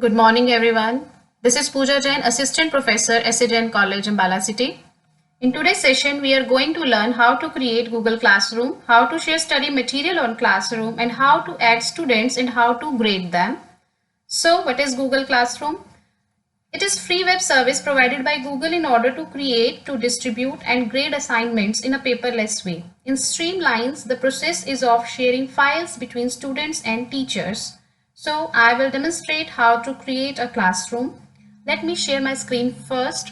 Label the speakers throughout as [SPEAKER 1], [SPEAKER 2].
[SPEAKER 1] Good morning, everyone. This is Pooja Jain, Assistant Professor, SC Jain College, Ambala City. In today's session, we are going to learn how to create Google Classroom, how to share study material on Classroom, and how to add students and how to grade them. So, what is Google Classroom? It is free web service provided by Google in order to create, to distribute, and grade assignments in a paperless way. In Streamlines, the process is of sharing files between students and teachers. So I will demonstrate how to create a classroom. Let me share my screen first.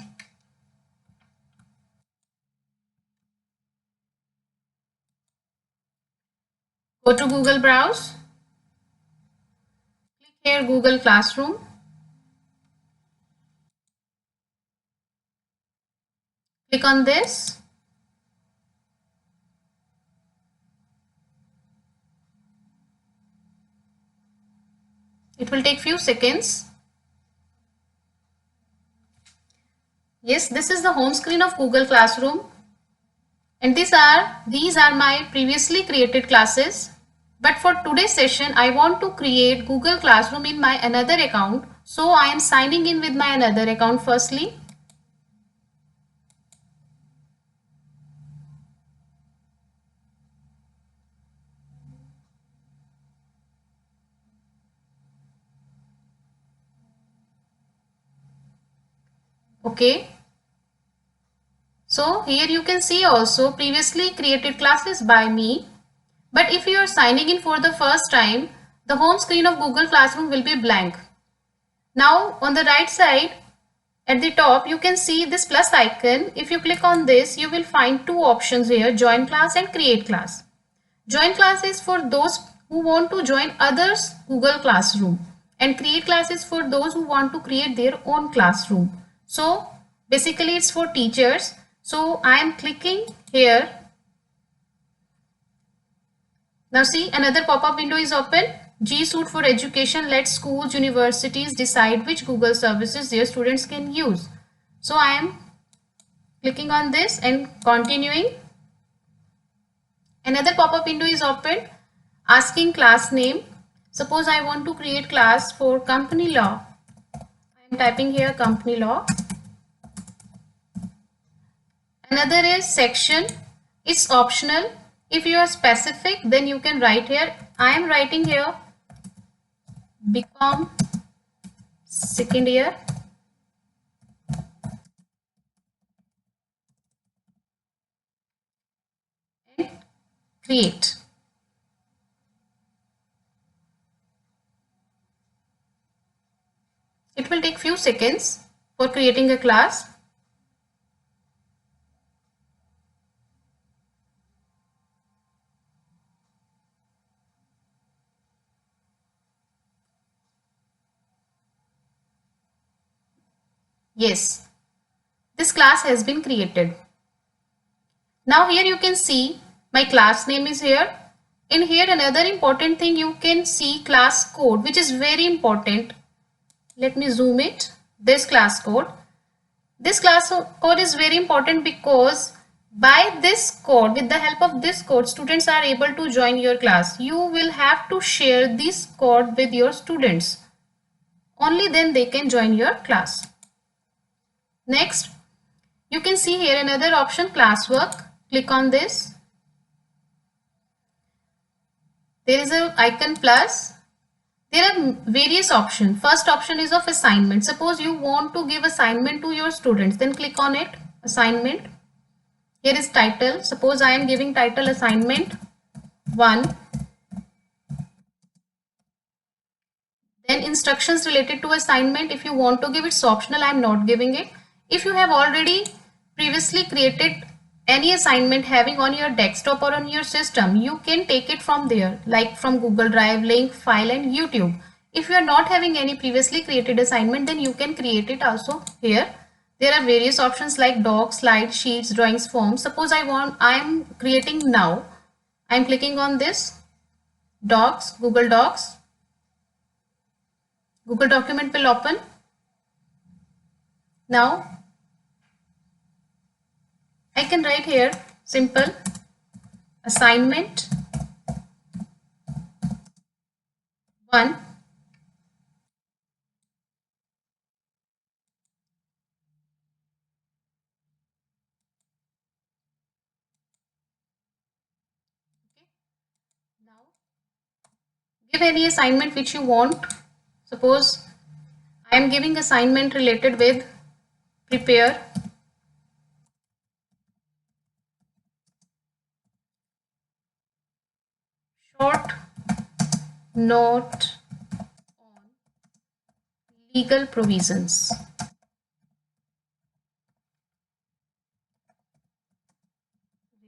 [SPEAKER 1] Go to Google Browse. Click here Google Classroom. Click on this. It will take few seconds. Yes, this is the home screen of Google Classroom. And these are my previously created classes. But for today's session, I want to create Google Classroom in my another account. So I am signing in with my another account firstly. Okay. So here you can see also previously created classes by me. But if you are signing in for the first time, the home screen of Google Classroom will be blank. Now on the right side at the top you can see this plus icon. If you click on this, you will find two options here, join class and create class. Join class is for those who want to join others Google Classroom, and create class is for those who want to create their own classroom. So basically it's for teachers. So I am clicking here. Now see, another pop-up window is open. G Suite for Education lets schools, universities decide which Google services their students can use. So I am clicking on this and continuing. Another pop-up window is open asking class name. Suppose I want to create class for company law. I am typing here company law. Another is section. It's optional. If you are specific, then you can write here. I am writing here BCom second year. And create. It will take few seconds for creating a class. Yes, this class has been created. Now here you can see my class name is here. In here another important thing, you can see class code, which is very important. Let me zoom it. This class code. This class code is very important because by this code, with the help of this code, students are able to join your class. You will have to share this code with your students. Only then they can join your class. Next, you can see here another option, classwork. Click on this. There is an icon plus. There are various options. First option is of assignment. Suppose you want to give assignment to your students, then click on it, assignment. Here is title. Suppose I am giving title assignment 1. Then instructions related to assignment. If you want to give, it's optional. I am not giving it. If you have already previously created any assignment having on your desktop or on your system, you can take it from there, like from Google Drive, link, file and YouTube. If you are not having any previously created assignment, then you can create it also here. There are various options like docs, slides, sheets, drawings, forms. Suppose I am creating now. I am clicking on this docs, Google Docs. Google document will open. Now I can write here simple assignment 1 give any assignment which you want. Suppose I am giving assignment related with prepare short note on legal provisions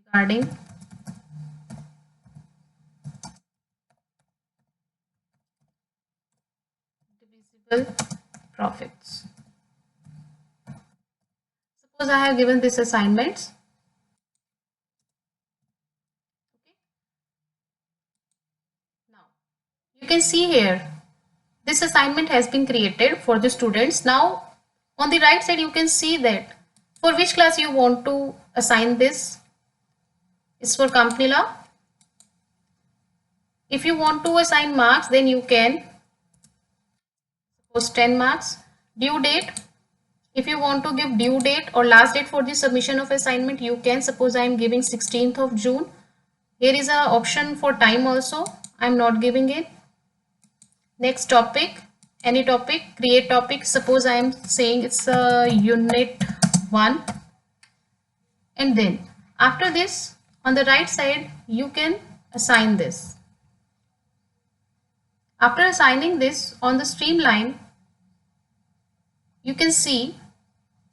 [SPEAKER 1] regarding divisible profits. Suppose I have given this assignments. Okay. Now you can see here this assignment has been created for the students. Now on the right side you can see that for which class you want to assign this. It's for company law. If you want to assign marks, then you can suppose 10 marks. Due date, if you want to give due date or last date for the submission of assignment, you can. Suppose I am giving 16th of June. Here is a option for time also. I am not giving it. Next topic, any topic, create topic. Suppose I am saying it's a unit 1. And then after this, on the right side, you can assign this. After assigning this on the streamline, you can see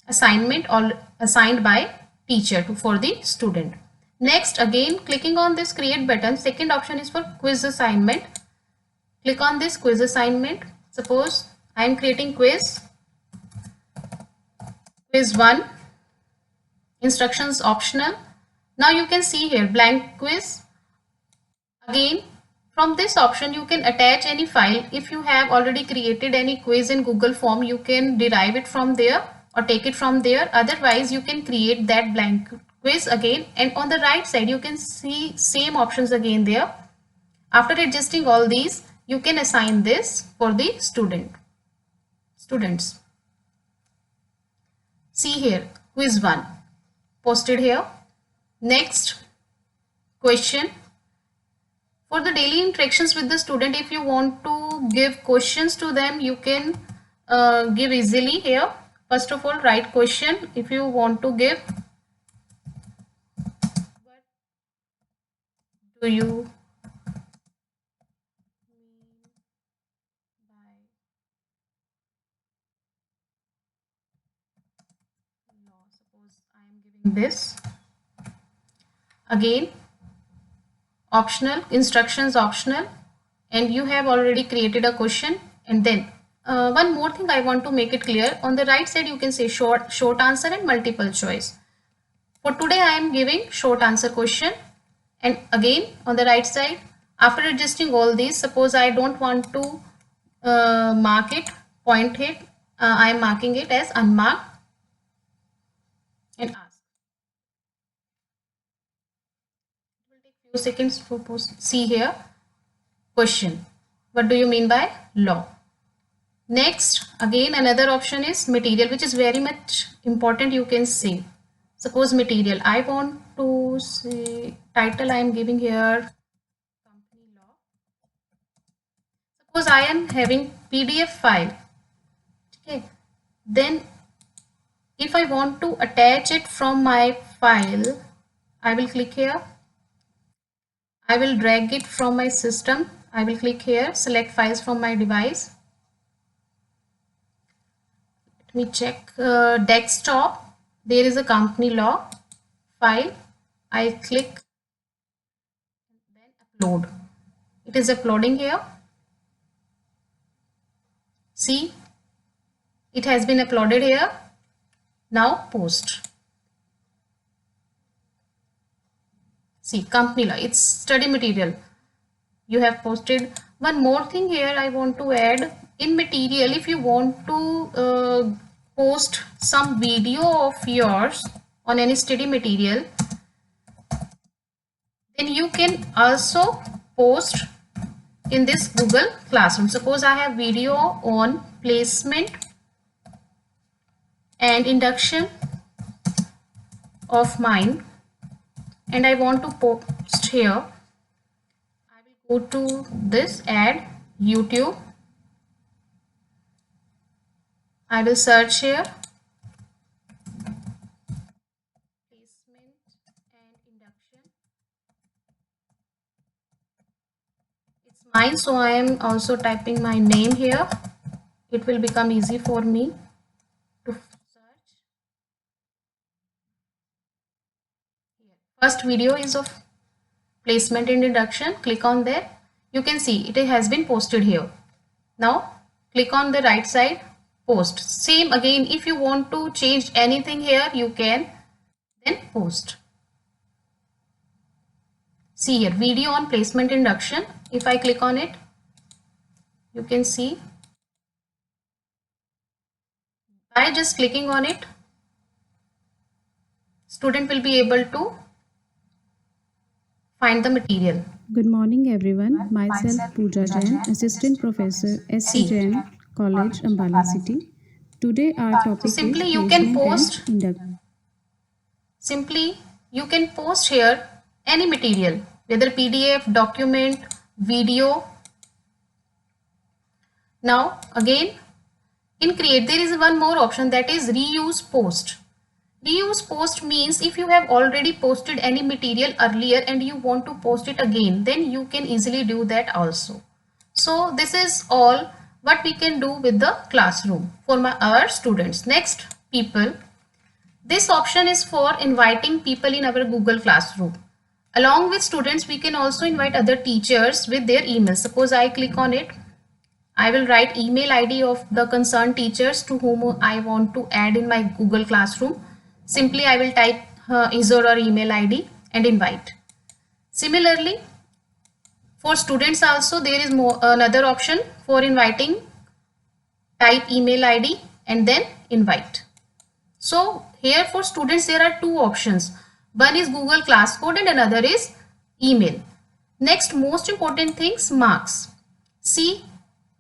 [SPEAKER 1] assignment or assigned by teacher for the student. Next, again clicking on this create button, second option is for quiz assignment. Click on this quiz assignment. Suppose I am creating quiz 1, instructions optional. Now you can see here blank quiz. Again, from this option you can attach any file. If you have already created any quiz in Google form, you can derive it from there or take it from there. Otherwise you can create that blank quiz again, and on the right side you can see same options again there. After adjusting all these, you can assign this for the students. See here quiz 1 posted here. Next question. For the daily interactions with the student, if you want to give questions to them, you can give easily here. First of all, write question. If you want to give, what do you mean by law? Suppose I am giving this. Again, optional, instructions optional, and you have already created a question. And then one more thing I want to make it clear. On the right side you can say short answer and multiple choice. For today I am giving short answer question. And again on the right side, after adjusting all these, suppose I don't want to mark it, point it, I am marking it as unmarked and ask. It will take few seconds to post. See here question, what do you mean by law? Next, again another option is material, which is very much important. You can say, suppose material, I want to say title, I am giving here company law. Suppose I am having PDF file. Okay, then if I want to attach it from my file, I will click here. I will drag it from my system. I will click here, select files from my device. Let me check desktop. There is a company law file. I click and then upload. It is uploading here. See, it has been uploaded here. Now post. See, company law, it's study material. You have posted. One more thing here I want to add. In material, if you want to post some video of yours on any study material, then you can also post in this Google Classroom. Suppose I have video on placement and induction of mind, and I want to post here. I will go to this, add YouTube. I will search here placement and induction. It's mine, so I am also typing my name here. It will become easy for me to search. Here. First video is of placement and induction. Click on there. You can see it has been posted here. Now click on the right side, post. Same again, if you want to change anything here, you can then post. See here, video on placement induction. If I click on it, you can see by just clicking on it, student will be able to find the material.
[SPEAKER 2] Good morning, everyone. Myself, Pooja Jain, Assistant Professor, SC
[SPEAKER 1] See,
[SPEAKER 2] Jain College, Ambala City. Today, our
[SPEAKER 1] so
[SPEAKER 2] topic is
[SPEAKER 1] simply you can
[SPEAKER 2] placement and
[SPEAKER 1] post,
[SPEAKER 2] induction.
[SPEAKER 1] simply you can post here any material, whether PDF, document, video. Now again, in Create there is one more option, that is reuse post. Reuse post means if you have already posted any material earlier and you want to post it again, then you can easily do that also. So this is all what we can do with the classroom for our students. Next, people. This option is for inviting people in our Google Classroom. Along with students, we can also invite other teachers with their email. Suppose I click on it. I will write email ID of the concerned teachers to whom I want to add in my Google Classroom. Simply I will type his or her email ID and invite. Similarly, for students also there is another option for inviting. Type email ID and then invite. So here for students there are two options. One is Google Class Code and another is email. Next, most important things, marks. See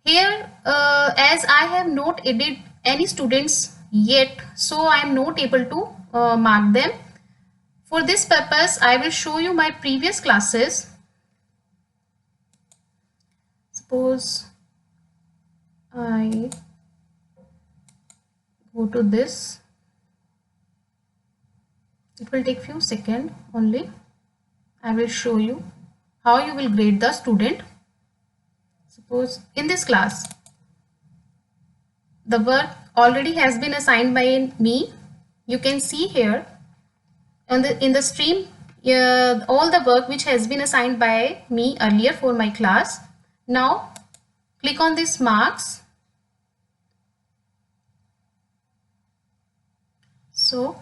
[SPEAKER 1] here, as I have not added any students yet, so I am not able to mark them. For this purpose, I will show you my previous classes. Suppose I go to this. It will take few seconds only. I will show you how you will grade the student. Suppose in this class, the work already has been assigned by me. You can see here in the stream all the work which has been assigned by me earlier for my class. Now click on this marks. So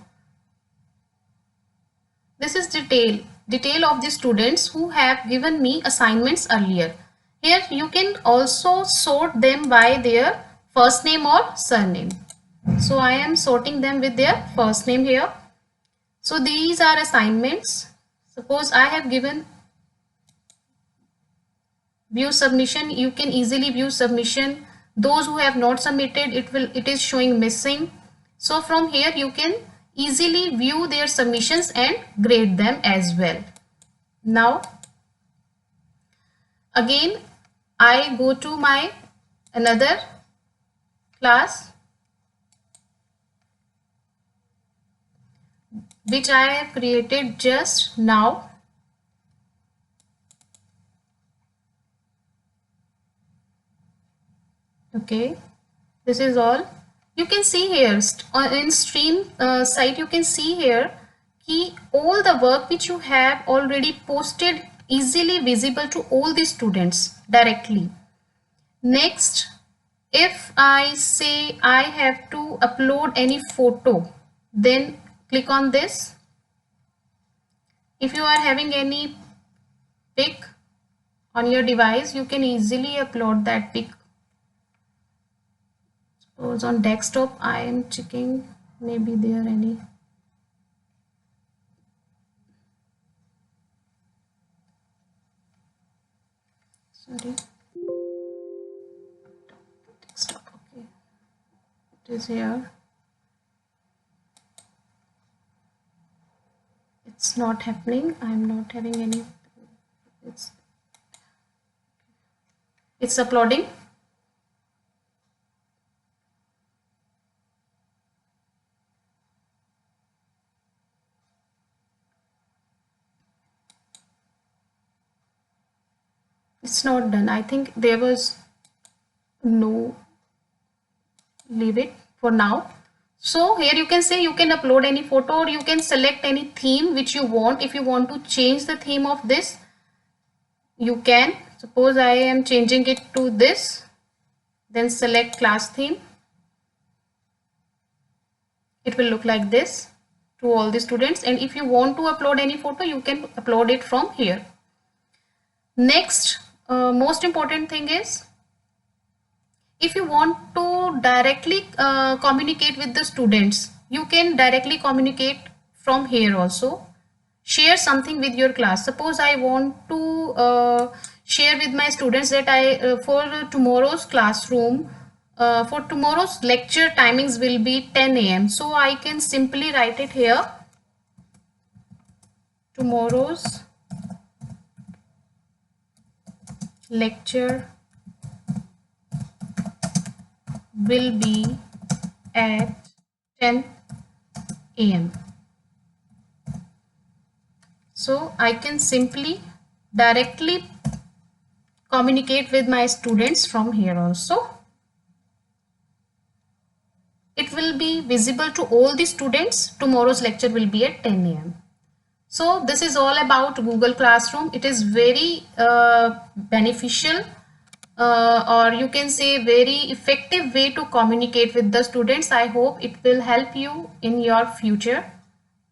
[SPEAKER 1] this is detail of the students who have given me assignments earlier. Here you can also sort them by their first name or surname. So I am sorting them with their first name here. So these are assignments. Suppose I have given view submission. You can easily view submission. Those who have not submitted, it is showing missing. So from here you can easily view their submissions and grade them as well. Now again I go to my another class which I have created just now. Okay, this is all. You can see here in stream site, you can see here key all the work which you have already posted easily visible to all the students directly. Next, if I say I have to upload any photo, then click on this. If you are having any pic on your device, you can easily upload that pic. Suppose on desktop I am checking, maybe there any. Sorry. Desktop, okay. It is here. It's not happening. I'm not having any. It's It's uploading. It's not done. I think there was no, leave it for now. So here you can say you can upload any photo, or you can select any theme which you want. If you want to change the theme of this, you can. Suppose I am changing it to this, then select class theme. It will look like this to all the students, and if you want to upload any photo, you can upload it from here. Next, most important thing is, if you want to directly communicate with the students, you can directly communicate from here also. Share something with your class. Suppose I want to share with my students that for tomorrow's classroom, for tomorrow's lecture timings will be 10 a.m. So I can simply write it here. Tomorrow's lecture will be at 10 a.m. So I can simply directly communicate with my students from here also. It will be visible to all the students. Tomorrow's lecture will be at 10 a.m. So this is all about Google Classroom. It is very beneficial, or you can say very effective way to communicate with the students. I hope it will help you in your future.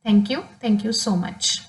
[SPEAKER 1] Thank you. Thank you so much.